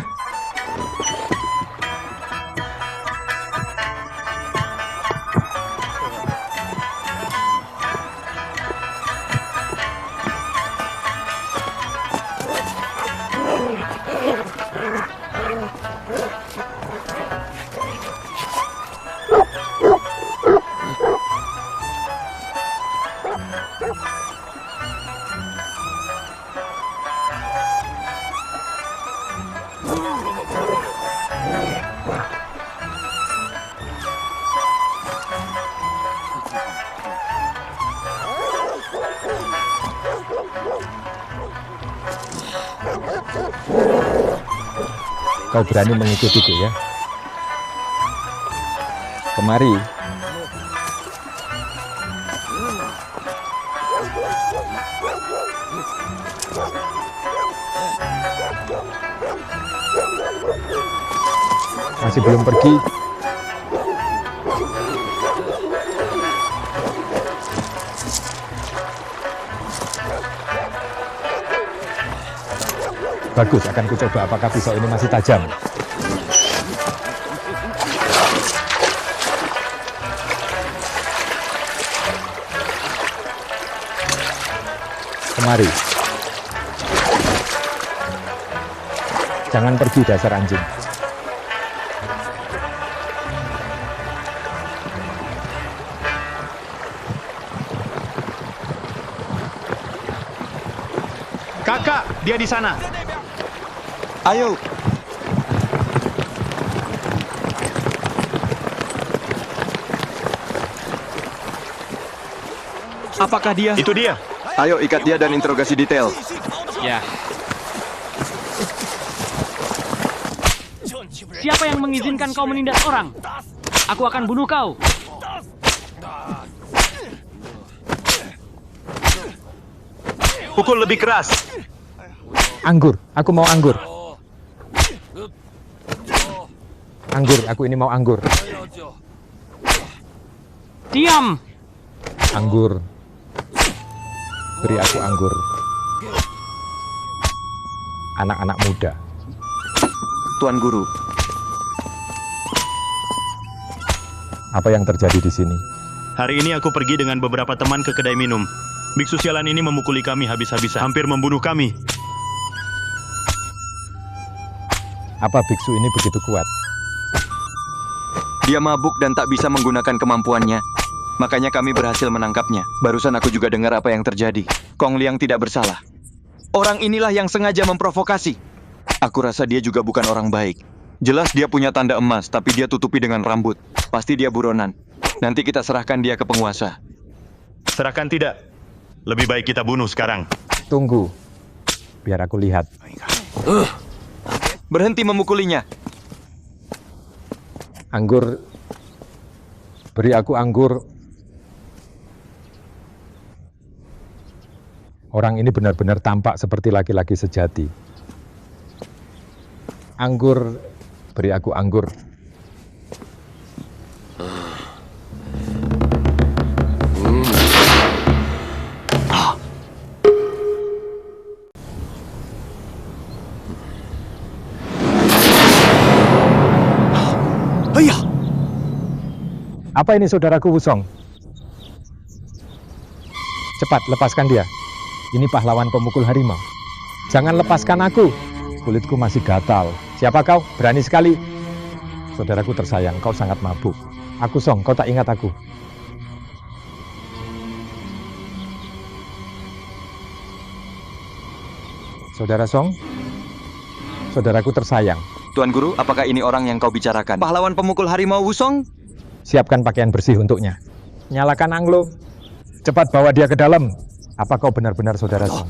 Kau berani mengikutiku ya? Kemari. Masih belum pergi? Bagus, akan kucoba apakah pisau ini masih tajam. Kemari. Jangan pergi dasar anjing. Kakak, dia di sana. Ayo. Apakah dia? Itu dia. Ayo ikat dia dan interogasi detail. Ya. Siapa yang mengizinkan kau menindas orang? Aku akan bunuh kau. Pukul lebih keras. Anggur, aku mau anggur. Anggur, aku ini mau anggur. Diam! Anggur. Beri aku anggur. Anak-anak muda. Tuan Guru. Apa yang terjadi di sini? Hari ini aku pergi dengan beberapa teman ke kedai minum. Biksu sialan ini memukuli kami habis-habisan, hampir membunuh kami. Apa biksu ini begitu kuat? Dia mabuk dan tak bisa menggunakan kemampuannya. Makanya kami berhasil menangkapnya. Barusan aku juga dengar apa yang terjadi. Kong Liang tidak bersalah. Orang inilah yang sengaja memprovokasi. Aku rasa dia juga bukan orang baik. Jelas dia punya tanda emas, tapi dia tutupi dengan rambut. Pasti dia buronan. Nanti kita serahkan dia ke penguasa. Serahkan tidak. Lebih baik kita bunuh sekarang. Tunggu. Biar aku lihat. Berhenti memukulinya. Anggur. Beri aku anggur. Orang ini benar-benar tampak seperti laki-laki sejati. Anggur. Beri aku anggur. Apa ini saudaraku Wusong? Cepat, lepaskan dia. Ini pahlawan pemukul harimau. Jangan lepaskan aku. Kulitku masih gatal. Siapa kau? Berani sekali. Saudaraku tersayang, kau sangat mabuk. Aku Song, kau tak ingat aku. Saudara Song? Saudaraku tersayang. Tuan Guru, apakah ini orang yang kau bicarakan? Pahlawan pemukul harimau Wusong? Siapkan pakaian bersih untuknya. Nyalakan anglo. Cepat bawa dia ke dalam. Apa kau benar-benar saudara Song?